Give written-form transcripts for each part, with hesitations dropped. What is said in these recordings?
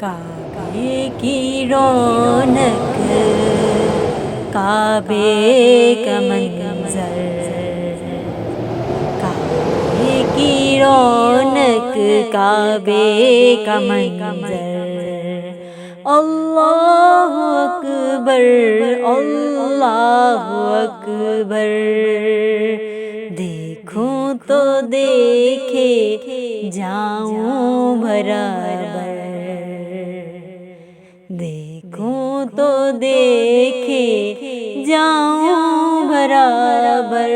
کعبے کی رونق، کعبے کا منظر، کعبے کی رونق، کعبے کا منظر، اللہ اکبر، اللہ اکبر، دیکھوں تو دیکھے جاؤں برابر، دیکھوں تو دیکھے جاؤں برابر،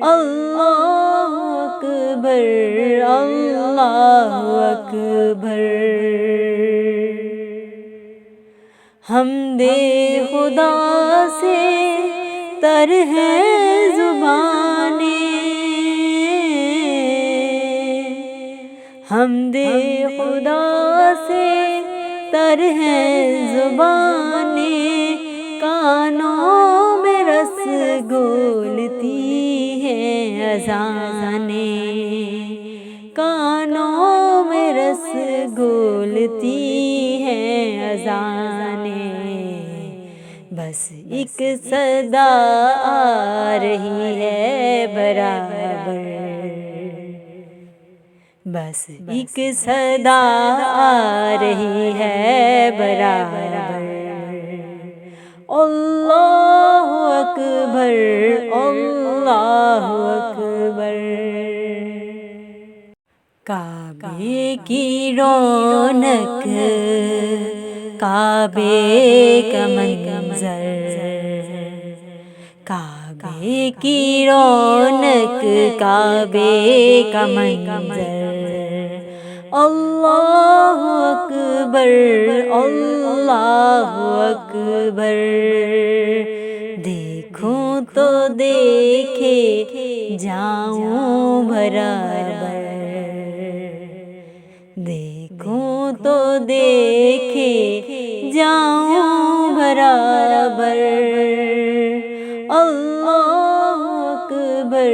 اللہ اکبر، اللہ اکبر، حمد خدا سے تر ہے زبانیں، حمد خدا سے تر ہے زبانیں، کانوں میں رس گولتی ہیں اذانیں، کانوں میں رس گولتی ہیں اذانیں، بس ایک صدا آ رہی ہے برابر، بس ایک صدا آ رہی ہے برابر، اللہ اکبر، اللہ اکبر، کعبے کی رونق، کعبے کا منظر، کعبے کی رونق، کعبے کا منظر، اللہ اکبر، اللہ اکبر، دیکھوں تو دیکھے جاؤں برابر، دیکھوں تو دیکھے جاؤں برابر، اللہ اکبر،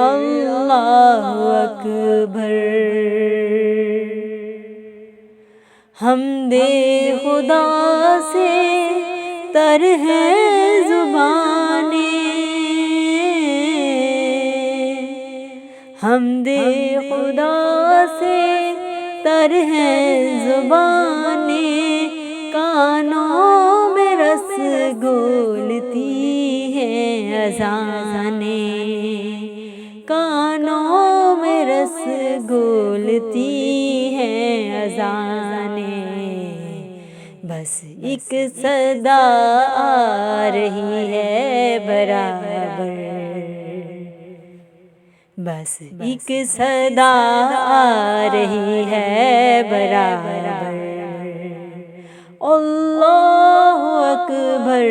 اللہ اکبر، حمد خدا سے تر ہے زبانیں، حمد خدا سے تر ہے زبانیں، کانوں میں رس گولتی ہیں اذانیں، کانوں میں رس گولتی ہیں اذانیں، بس ایک صدا آ رہی ہے برابر، بس ایک صدا آ رہی ہے برابر، اللہ اکبر،